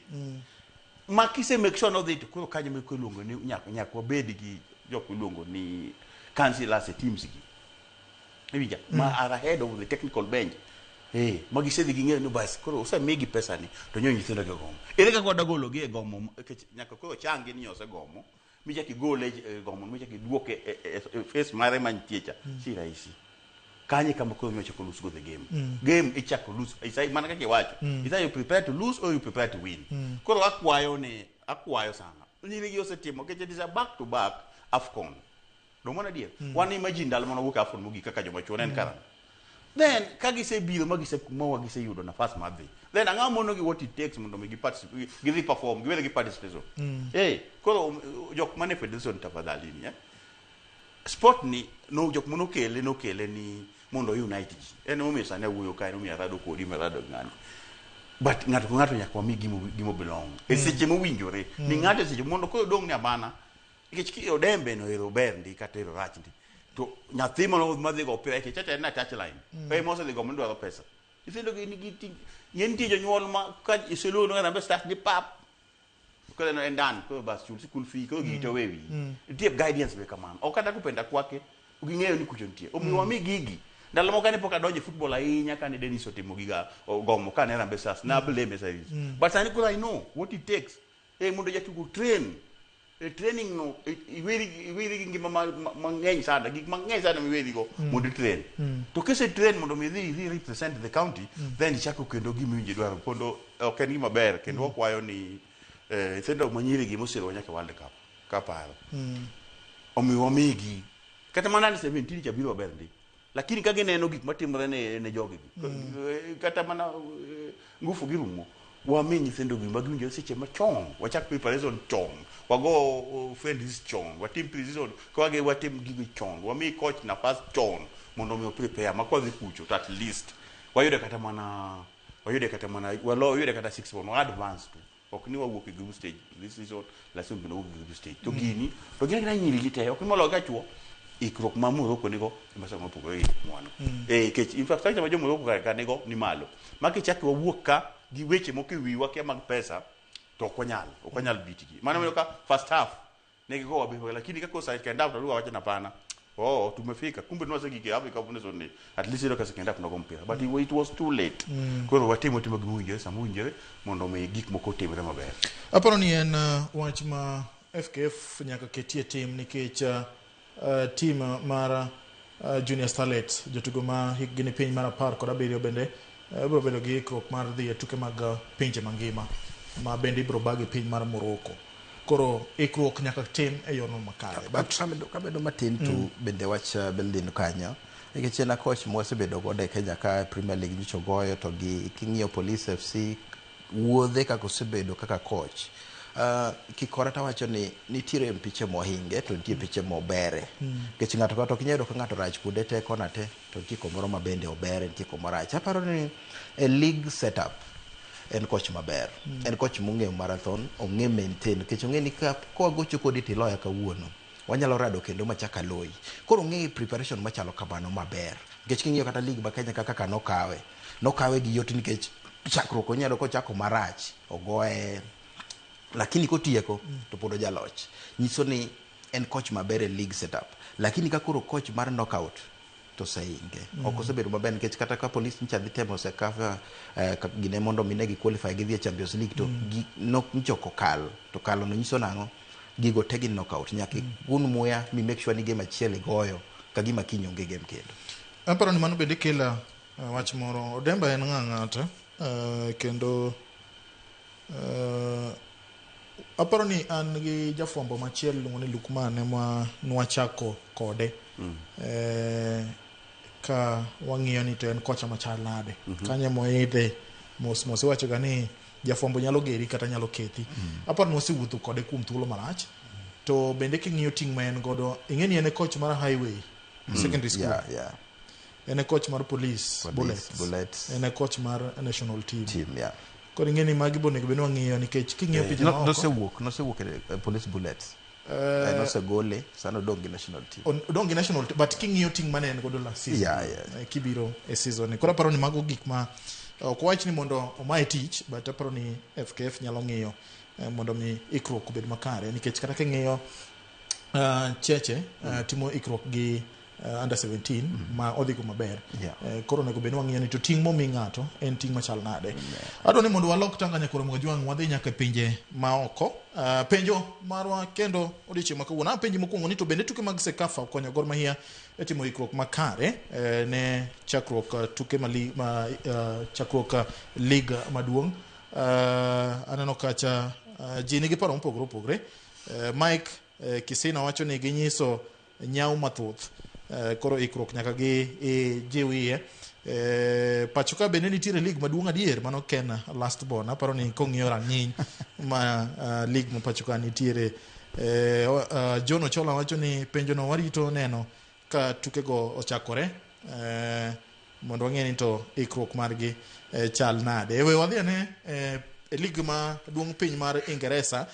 ma kise make sure no dhi to koro kanye me luongo ni nyaka wabed gi jok luongo ni councillors e teams gi ebija ma are ahead of the technical bench magi sedhi gi ng'eyo no bas koro osemigi pesa ni to nyo nyithindo gi gomo ere kaka wadagolo gi e gomo nyaka koro changi ni osegommo mi chaki gole gomo mi chaki duoke face mare mantie cha si rahisi kanye kama koro nyo chako lose go the game ichako lose isai mana kake wacho isai you prepare to lose or you prepare to win koro akwayo sana nyiri gi osetimo keche disa back to back AFCON do mona dia one imagine dal mona wuka AFCON mugi kaka joma chuo nen karan then kagi se biro magi se yudo nafas madhi then anga mono gi what it takes mondo gi participate gi perform gi participation koro jok mane federation tafadhali ni sport ni no jok mono kele ni mondo unite ji en omi sane wuyo kai no mi arado kodi merado ngani but ngato nyaka mi gimo belong seche mo winjore ni ngato seche mondo ko dong ni abana ikich Odembe no ero ber ndi kata ero rach ndi to nyathi mono madhi go opira ke chata na touch line moso dhi go mondo dwaro pesa ithindo gi nigi ngenti jonyuol ma ka iselo no Harambee Stars di pap ko no endan ko bas chul school fee ko gito wewi tie guidance be kamano okada kupenda kwake uging'eyo ni kucho ntie omiwa mi gigi ndalo moko ne poka donje football ahinya kane Dennis otimo giga gomo kane Harambee Stars na blame series but sani ko I know what it takes mondo jatugo train training no iwiri ngima mang'eny sana gik mang'eny sana miwiri go mondo train to kese train mondo mi dhi represent the county then ichako kendo gimiwinje dwaro pondo ok en gima ber kendo wakwayo ni thendo manyiri gi mosiro nyaka World Cup kaparo omiwa migi kata mana ni 17 cha biro ber ndi lakini kage neno gik matimore ne jogi kata mana ngufu girumo wami nyithindo gi magiwinjo seche machon wachak preparation chon wago friends chon watim preparation kwage watim gigi chon wami coach na pass chon mondo mi prepare makwadhi kucho at least wayude kata mana walo yude kata 6 months advance tu ok ni wawuok e group stage this is all la sim no group stage to gini na nyiri gite ok molo ga chuo ikruok ma Morocco nigo masa mapogore mwano kech infrastructure ma jo Morocco ka nigo ni malo makichaki wawuok ka gi weche moko wiwa ke mag pesa to okonyal bitigi maana melo ka first half ne go wabe lakini kako side kenda to wacha na pana tumefika kumbe tunawasegike hapo ikapo ni at least ile kasekenda kuna mpira but it was too late kwa watimo timo gimunje samunje mondo me gik moko timre maber. Aparo ni en wach ma FKF nyaka ketie tim nikech tim mar Junior Starlets jotugo ma hikgi ni piny mar 10 kod 7 bende biro bedo gi ikruok mar dhi e tuke mag pinje mangima ma bende ibiro bagi piny mar Morocco. Koro ikruok nyaka tim e yono makare. But kabedo matin tu bende wach building kanyo. Nikech na coach mosebedo godo e Kenya ka Premier League nyicho goyo to gi king'iyo Police FC wuodhe kaka osebedo kaka coach. Kikorata wacho ni nitiere mpiche mohinge to nitie piche mobere. Nikech ng'ato ka to kinyedo ka ng'ato rach kude te kona te to nitie komoro mabende obere nitie komoro rach. Aparo ni a league setup en coach maber. En coach mong'eyo marathon, ong'e maintain. Nikech ong'e ni ka gocho kodi tiloya kawuono wanyalo rado kendo machaka loyi. Koro ong'e preparation machalo kamano maber. Nikech king'iyo kata league ma Kenya kaka nokawe gi yot nikech chakruok onyalo kochako marach ogoye lakini kotieko to pod ojaloch. Nyiso ni en coach maber e league setup. Lakini ka koro coach mar knockout to sainge ok osebedo maber nikech kata ka Police ncha dhi temo sekafa gine mondo minegi qualify gi Champions League to nchoko kal to kalo no nyiso nango gigo tegi knockout nyaki gun muya mi make sure ni game achiel goyo ka gima kinyonge game kendo. Aparo ni mano bende kela wach moro Odemba en ng'ata kendo aparo ni an gi jafwambo machiel luongo ni Lukman ma nwachako kode ka wang'iyo ni to en kocha machal nade kanye moidhe mos wacho ga ni jafwambo nyalo geri kata nyalo kethi. Aparo ni osewuotho kode kuom thuolo marach to bende king'iyo ting' ma en godo ing'eni en coach mar Highway secondary school. En coach mar Police Bullets. En coach mar national team. Koro ing'eni magi bonego beno ng'iyo nikech king'iyo picha ma nosewuok e Police Bullets. No se gole sana dongi national team. Dongi national team but king'iyo ting' mane en godo last season. Kibiro e season. Koro aparo ni mago gik ma ok wach ni mondo omaye tich but aparo ni FKF nyalo ng'iyo mondo mi ikruok obed makare nikech kata king'iyo Cheche timo ikruok gi under 17 ma odhi ko maber. Koro nego beno ng'iyo ni to ting' momi ng'ato en ting' machal nade. Adwa ni mondo walok tanganya koro Mwajwang' wadhi nyaka pinje maoko. Penjo marwa kendo odiochieng' ma kawuono penjo mokwongo ni to bende tuke mag Sekafa konyo Gor Mahia e timo ikruok makare ne chakruok tuke chakruok liga maduong'. Aneno kacha ji nigi paro mopogore opogore. Mike Kisina wacho ni ginyiso nyau mathoth koro ikruok nyaka gi jiwie pachoka bende nitiere league maduong' adier mano ken last born. Aparo ni kong'iyo rang'iny ma league ma pachoka nitiere John Ochola wacho ni penjo no warito neno ka tukego ochakore mondo wang'e ni to ikruok margi chal nade. Ewe wadhi ne e league maduong' piny mar Ingeresa.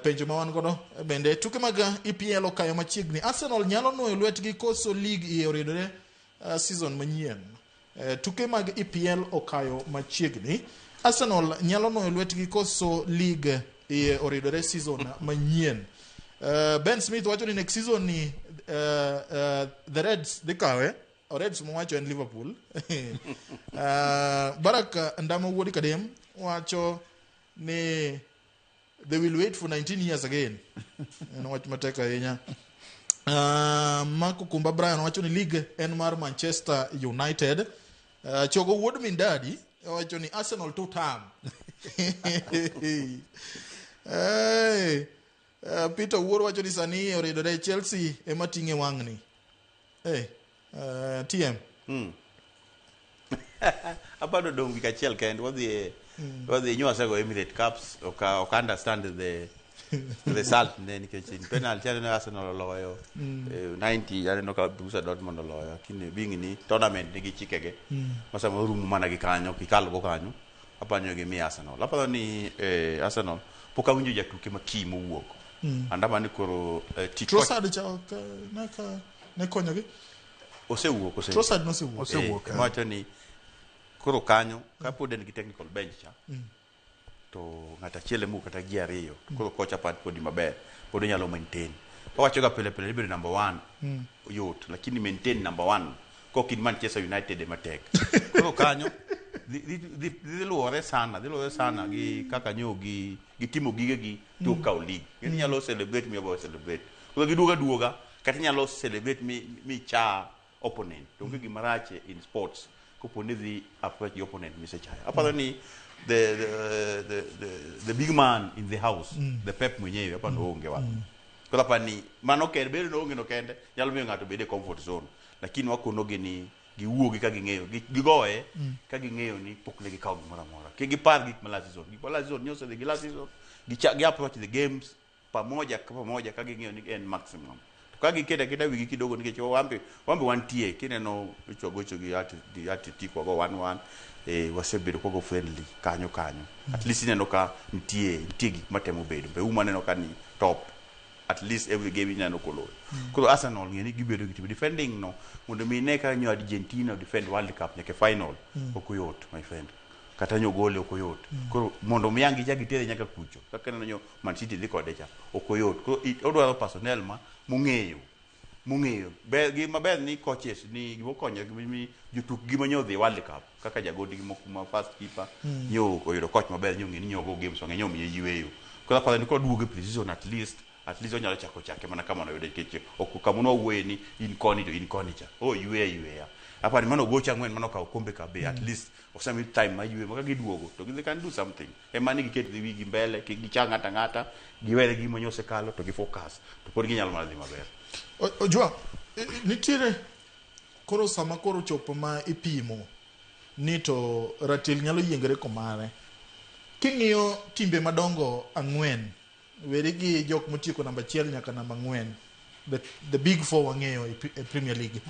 Penjo ma wan godo bende tuke mag EPL okayo machiegni. Arsenal nyalo nuoyo lwetgi koso league oridore season manyien. Tuke mag EPL okayo machiegni. Arsenal nyalo nuoyo lwetgi koso league oridore season manyien. Ben Smith wacho ni next season ni the Reds dikawe Reds mwacho en Liverpool. Barak Ndama wuodi kadem wacho ni they will wait for 19 years again. What mateka yenya. Marco Kumba Brian wacho ni league en mar Manchester United. Chogo wuod min dadi wacho ni Arsenal two time. Hey. Peter Wuor wacho ni sani oridore Chelsea ema ting'e wang'ni. Hey. TM. Apado dong wik achiel kend wadhi nyuase go Emirates Cups ok understand the result nikech in penalty ne Arsenal oloyo 90 aneno ka Borussia Dortmund oloyo lakini bing ni tournament nigi chikege masama rumu mana gi kanyo kikalo go kanyo apanyo gi mi Arsenal aparo ni Arsenal poka winjo jatuke makimo wuok andama ni koro Trossard cha naka ne konyo gi osewuok Trossard no osewuok macho ni koro kanyo kapod en gi technical bench cha to ngata chiele mu kata gi ariyo koro kocha pat podi maber pod nyalo maintain wacho ga pile pile bedo number 1 yot lakini maintain number 1 kok in Manchester United matek koro kanyo dhi luore sana gi kaka nyo gi timo gige gi to kaw league ni nyalo celebrate mi abo celebrate koro giduoga kata nyalo celebrate mi cha opponent to gi marache in sports koponi dhi approach the opponent mi se cha aparo ni the big man in the house the Pep mwenyewe hapa ndo onge wa kwa pani mano kende no onge no kende nyalo miyo ngato bede comfort zone lakini wakono gini giwuogi ka ging'eyo gigoye ka ging'eyo ni pokne gi kaw gimoro amora ke gipar gik malasi zone nyose de gilasi zone gi approach the games pamoja ka ging'eyo ni en maximum to ka gikeda wigi kidogo nikech wambe wantie kineno ichogocho gi ati tiko go 1-1 wasebedo kogo friendly kanyo at least ineno ka nitie gik matemo bedo be uma neno ka ni top at least every game inano kolo kolo Arsenal ngeni gibedo gitu defending no mondo mi ne ka nyo Argentina defend World Cup nyake final okuyot my friend kata nyo gole okuyot kolo mondo miyangi jagi tere nyaka kucho kaka nyo Man City dhi kode cha okuyot kolo odwaro personnel ma mung'eyo be maber ni coaches ni gibokonyo mi jutuk gi manyo dhi World Cup kaka jagodi gi mokuma first keeper nyo oyudo coach maber nyo ngeni nyo go games ng'enyo mi yiweyo kolo pa ni ko duoge precision at least onyalo chake mana kama na yode keche okamuno weni in koni cha yweya apa ni mano gocha ngwen mano ka okombe ka be at least osami time ma ywe maka giduogo to they can do something mani giket dhi wigi mbele gichanga ngata giwere gi monyose kalo to gifocus to pod ginyalo mar dhi maber ojwa nitire koro sama koro chopo ma ipimo ni to ratil nyalo yiengre komare king'iyo timbe madongo ang'wen weri gi jok motieko namba 1 nyaka namba 4 the big four wang'eyo e Premier League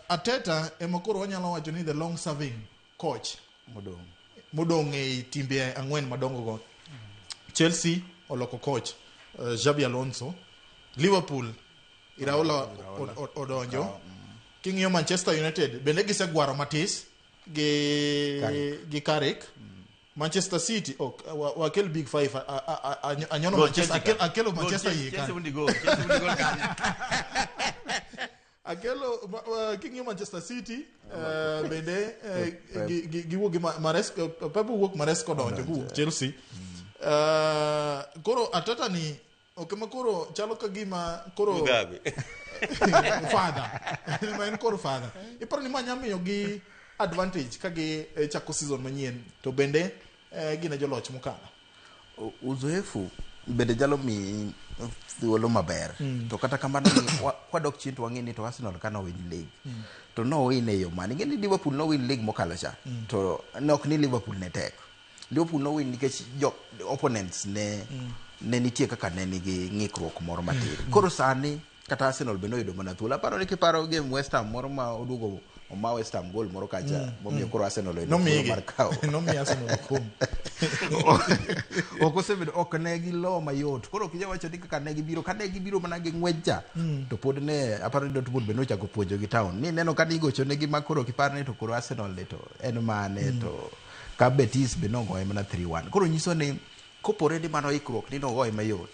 Arteta emakoro wanyalo wacho ni the long serving coach modong e timbe ang'wen madongo go Chelsea oloko coach Xabi Alonso Liverpool Iraola odonjo king'iyo Manchester United bende gisegwaro Matis gi Carrick Manchester City wakel big five anyono Manchester akelo Manchester Chelsea undi go akelo kingi Manchester City bende giwuok Maresco Pep wuok Maresco donjo ku Chelsea koro Arteta ni okema koro chalo ka gima koro father man koro father iparo ni manyamiyo gi advantage kagi chako season manyien to bende gina joloch mokalo uzoefu bende jalo mi thuolo maber to kata kamano kwadok chien to wang'eni to Arsenal kana win league to no win e yo mani ngeni Liverpool no win league mokalo cha to nok ni Liverpool ne tek Liverpool no win nikech opponents ne nitie kaka ne nigi ng'ikruok moro matin koro sani kata Arsenal bende oyudo mana thuolo aparo ni kiparo game West Ham moro ma oduogo oma West Ham goal moro kacha momiyo koro Arsenal oyudo thuolo mar kawo no mi Arsenal kom okosebedo ok ne gi lo mayot koro kija wacho ni kaka ne gibiro mana gi ng'weja to pod ne aparo ni Dortmund bende ochako puonjo gi town ni neno ka nigocho ne gi makoro kipar ni to koro Arsenal ne to en mane to ka Betis bende ogoye mana 3-1 koro nyiso ni kopore ni mano ikruok ni nogoye mayot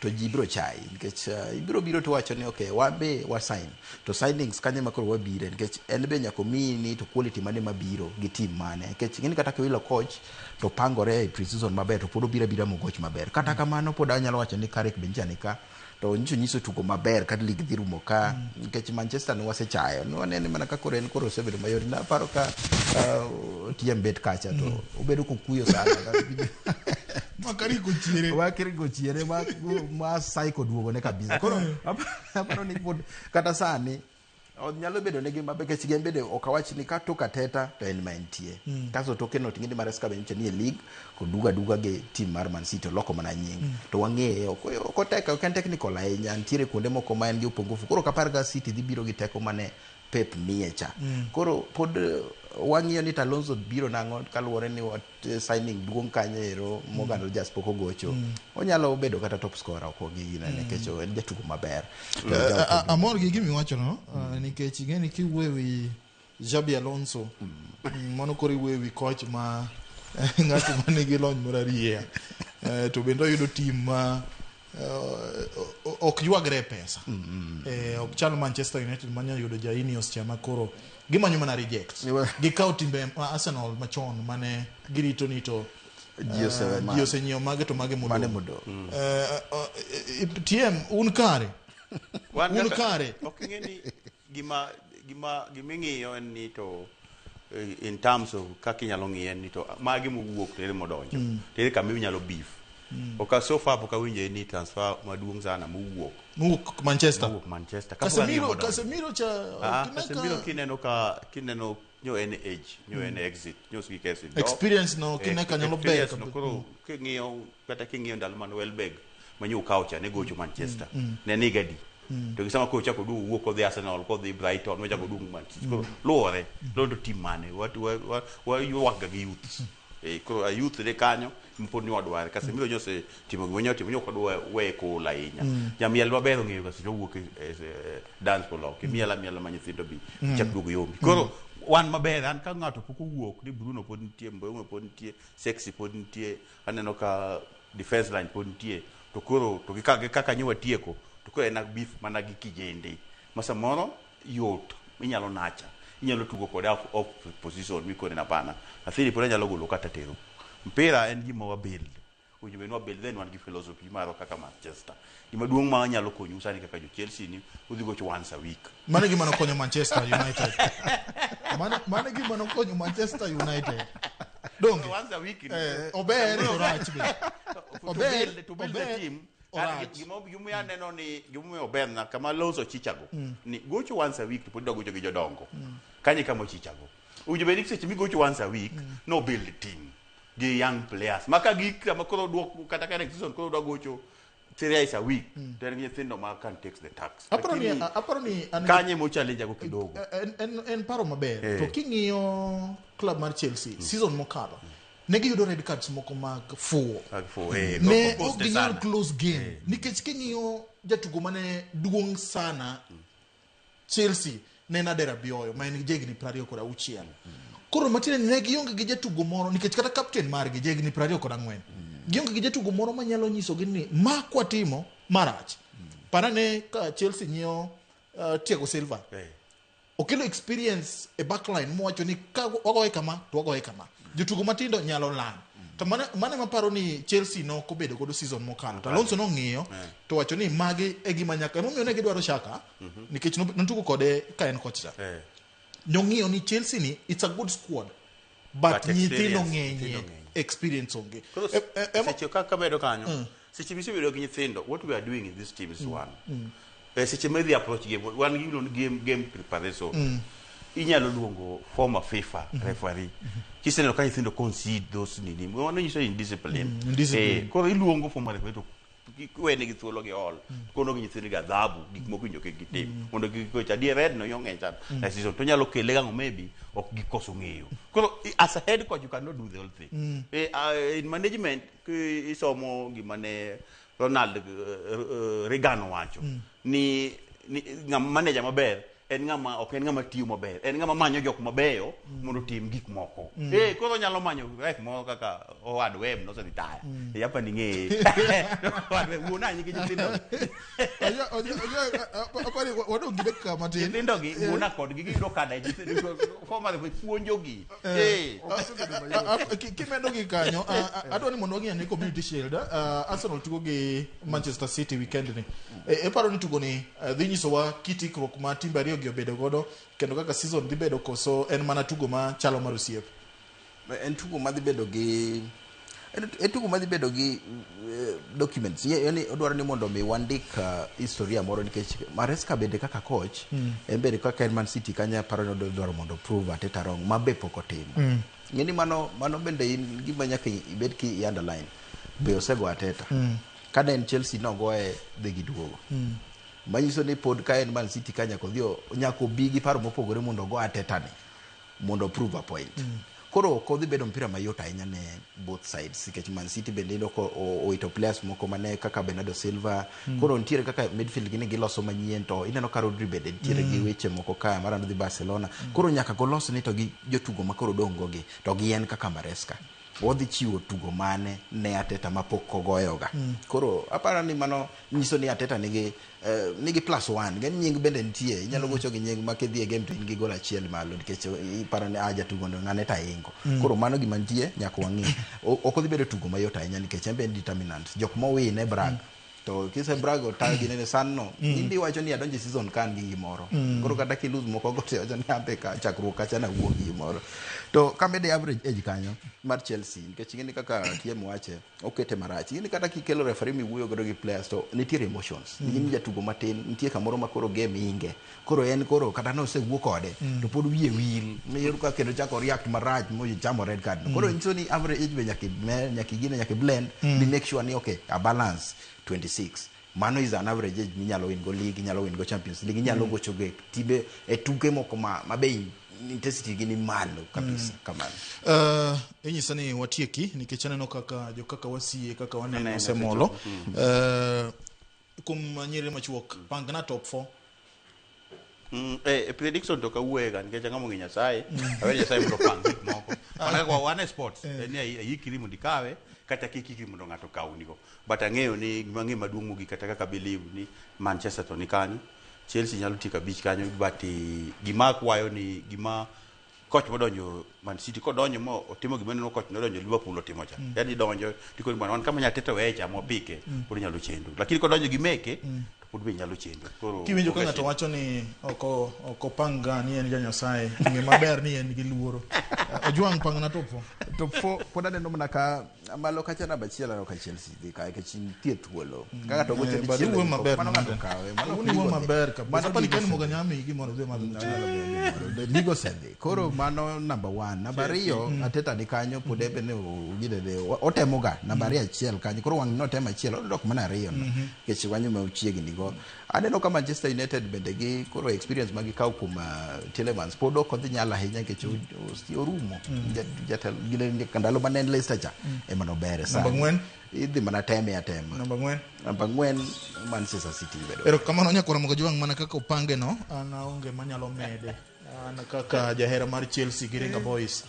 to jibro chai nikech ibiro biro to wacho ni okay wabe wa sign to signings kanye makoro wabire nikech en be nyako mini to quality mane mabiro gi team mane nikech ngini kata kewilo coach to pangore e pre-season maber to pod bira mogoch maber kata kamano pod anyalo wacho ni Carrick benjani ka to nyiso tugo maber kad lig dhi rumo ka nikech Manchester ne wasechayo no ne mana ka koro en koro sebedo mayor na paro ka tiem bet kacha to obedo kukuyo sana wakiri gochiere ma psycho duogo ne kabisa koro aparo ni pod kata sani nyalo bedo ne gima bekech gembe de okawach ni ka toka Teta to en mantie kaso toke no tingini Maresca benche ni league ko duga ge team mar Man City loko mana nying to wang'e ko teka kan technical ahinya ntiere kuonde moko ma en gi upungufu koro kapar ga City dhi biro gi teko mane Pep miecha koro pod wang'iyo ni Alonso biro nango kaluwore ni signing duong kanyero Morgan Rogers poko gocho onyalo bedo kata top scorer ko gi ne kecho en jatugo maber amor gi gimi wacho no nikech ngeni kiwewi Xabi Alonso mono kori wewi coach ma ng'ato mane gi lony morarie to bendo yudo team ma ok ywagre pesa. Ok chal Manchester United manya yudo ja Ineos chama koro gimanyo mana reject. Gikaw timbe Arsenal machon mane girito ni to Jose nyiewo mage to mage mudo. TM un kare. Un kare. Ok ngeni giming'iyo en ni to in terms of kaka inyalo ng'iye ni to magi mowuok tere modonjo. Tere kama inyalo beef. Oka so far poka winje ni transfer maduong' sana mowuok Manchester. Casemiro cha Casemiro kineno nyo en age, nyo en exit, nyo ski exit. Experience no kineka nyalo ber. Koro king'iyo ndalo man Welbeck manyo kawo cha ne gocho Manchester. Ne nigadi. To gisama ko chako du wuok odhi Arsenal ko dhi Brighton no chako du Manchester. Koro luore londo team mane wa yuaga gi youth. Koro a youth de kanyo mponi wadware Casemiro nyose timo gwenyo kodwa we ko la inya jamiel maber ng'eyo Casemiro wuok dance polo miela manyithindo bi chakdugo yombi koro wan maber an ka ng'ato pok owuok ni Bruno pod nitie Mbeumo pod nitie Sexy pod nitie aneno ka defense line pod nitie to koro to kaka nyowa tieko to ko en beef mana gi kijende masa moro yot inyalo nacha inyalo tugo kod off position mikone na pana athiri pore nyalo golo kata tero mpira en gima wabuild ujube no build then wan gi philosophy maro kaka Manchester gima duong' ma nyalo konyu sani kaka jo Chelsea ni udhi gocho once a week mane gima no konyo Manchester United mane gima no konyo Manchester United donge once a week ober orach be ober to build the team gima neno ni gima ober na kama loso chichago ni gocho once a week to pod gocho gi jodongo kanye kama chichago ujube ni seche mi gocho once a week no build the team the young players maka gik kama koro duok kata ka next season koro gocho twice a week then nyithindo ma can take the tax aparoni kanye mo challenge go kidogo en paro maber to king'iyo club mar Chelsea season mokalo negi yudo red cards moko mag fuo ne ok ginyal close game nikech king'iyo jatugo mane duong' sana Chelsea ne Nader Abioyo ma en jegni 26 koro matine ne gionge gi jatugo moro nikech kata captain margi jegni 24 gionge gi jatugo moro manyalo nyiso gi ni ma kwatimo marach parane ka Chelsea nyio Thiago Silva okelo experience e backline mowacho ni ka wagoe kama to wagoe kama jotugo matindo nyalo lan to mane maparo ni Chelsea no kobedo godo season mokalo to Alonso no ng'iyo to wacho ni magi e gima nyaka momiyo ne gidwaro Shaka nikech notugo kode ka en coach cha nyong'iyo ni Chelsea ni it's a good squad but nyithindo ng'enye experience onge seche kaka bedo kanyo seche bisebedo gi nyithindo what we are doing in this team is one seche medhi approach game one game preparation inyalo luongo former FIFA referee kiseneno ka nyithindo concede those nini wano nyiso indiscipline koro iluongo former referee to wene gi thuolo gi all kono gi nyithindo ga dhabu gik moko injo ke gitim mondo gikocha die red no yonge chan la season to nyalo kele gango maybe ok gikoso ng'eyo koro as a head coach you cannot do the whole thing in management isomo gimane Ronald Reagan wacho ni ngam manager maber en ngama ok en ngama tiyo maber en ngama manyo jok mabeyo mondo tim gik moko koro nyalo manyo ref mo kaka Howard Webb no se retire yapa ni ng'e Howard Webb wona nyingi nyithindo apari wadong gi dakika matin nyithindo gi wona kod gi gido kada nyithindo former puonjo gi kimedo gi kanyo adwani mondo wang'e ni Community Shield Arsenal tugo gi Manchester City weekend ni paro ni tugo ni dhi nyisowa kitikruok ma timbe ariyo gi obedo godo kendo kaka season dhi bedo koso en mana tugo ma chalo mar osiep en tugo ma dhi bedo gi documents yani odwaro ni mondo mi wandik historia moro nikech Maresca bende kaka coach en bende kaka Man City kanya paro ni odwaro mondo prove Arteta wrong mabe pok otimo ngeni mano bende in gima nyaka ibed ki underline be osego Arteta kada en Chelsea no goe dhigi duogo manyiso ni pod ka en Man City kanya kodhio nyako bigi paro mopogore mondo go Arteta ni mondo prove a point koro kodhi bedo mpira mayot ahinya ne both sides nikech Man City bende loko oito players moko mane kaka Bernardo Silva koro ntiere kaka midfield gini giloso manyien to ineno ka Rodri bende ntiere gi weche moko ka marano dhi Barcelona koro nyaka golos ni to gi jotugo makoro dongo gi to gi en kaka Maresca odhi chiwo tugo mane ne Ateta mapok ogoyoga. Koro aparo ni mano nyiso ni Ateta nigi +1, gani nying bende nitie, inyalo gocho gi nying ma kidhi e game to in gi gol achiel malo nikech iparo ni jatugo no ng'ane ta ingo. Koro mano gima nitie nyaka wang'i. Ok odhi bedo tugo mayot ahinya nikech en be determinant. Jok mowine brag. To kise brago ta ginene san no, indi wacho ni adonje season kan gi gimoro. Koro kata ki lose moko gote wacho ni ambe ka chakruok kacha na wuok gi gimoro. To kambe average age kanyo mar Chelsea nikech ngini kaka TM wache okete marach. Ngini kata kikelo referee mi wuoyo godo gi players to nitie emotions. Ngini jatugo matin nitie kamoro ma koro game inge. Koro en koro kata no se wuok kode to pod wiye wil. Miyo ka kendo chako react marach mo chamo red card. Koro nyiso ni average age be nyaki blend ni make sure ni okay, a balance 26. Mano is an average age minyalo win go league, inyalo win go Champions League, inyalo gocho ge tibe e tuke moko ma be intensity gini malo kabisa kamano. Inyisa ni watieki nikech aneno kaka wasie kaka waneno semolo. Kum nyiri machuok pangna top 4. Prediction to kawuoye ga nikech ng'amo nginya sai awere Nyasaye mondo pang gik moko mana kwa one sports ni ayikiri mondo ikawe kata kiki mondo ng'ato kawnigo but ang'eyo ni mang'e maduong' mogik kata kaka believe ni Manchester to ni kanyo, Chelsea nyalo tika bich kanyo but gima kwayo ni gima coach modonjo Man City kodonjo mo otimo gima neno coach nodonjo Liverpool otimo cha yani donjo diko ni bwana wan kama nyateta wecha mo pike pod nyalo chendo lakini kodonjo gimeke pod be nyalo chendo. Koro kiwinjo ka ng'ato wacho ni oko panga ni en Nyasaye ng'e maber ni en gi luoro. Ojwang pangna top 4. Top 4 pod aneno mana ka malo kacha namba 1 ka Chelsea dhi ka chin tie thuolo kaka to gocho ni chielo maber mano ng'ato kawe mano maber kabisa pani kan moganyami gi mondo dhi malo ligo sende. Koro mano namba 1. Namba 2 Ateta ni kanyo pod ebe ne ugide otemo ga namba 1 kanyo. Koro wang' no tema achiel odok mana 2 no kech wanyo ma uchiegni go. Aneno ka Manchester United bende gi koro experience magi kaw kuma Tielemans pod ok odhi nyala ahinya kech orumo jatal gile kandalo manen Leicester cha emano bere sana. Namba 4 idhi mana teme atema. Namba 4 Manchester City bedo. Pero kamano nyakora mogo Jwang mana kaka upange no ana onge manyalo mede. Ana kaka jahera mar Chelsea Giringa Boys.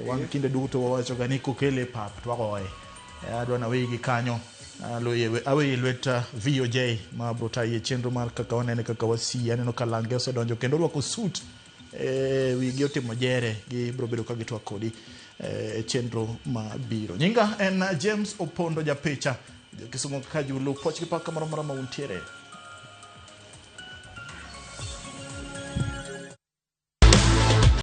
Wang kinde duto wawacho ga ni kokele pap twagoye. Adwa na wigi kanyo. Awe lweta VOJ ma brotaye chenro mar kaka wanene kaka wasi aneno kalange osedonjo kendo rwako suit wigi otimo jere gi bro bedo ka gitwa kodi chenro ma biro. Nyinga en James Opondo japicha kisumo kajulu poch kipaka mara ma untiere.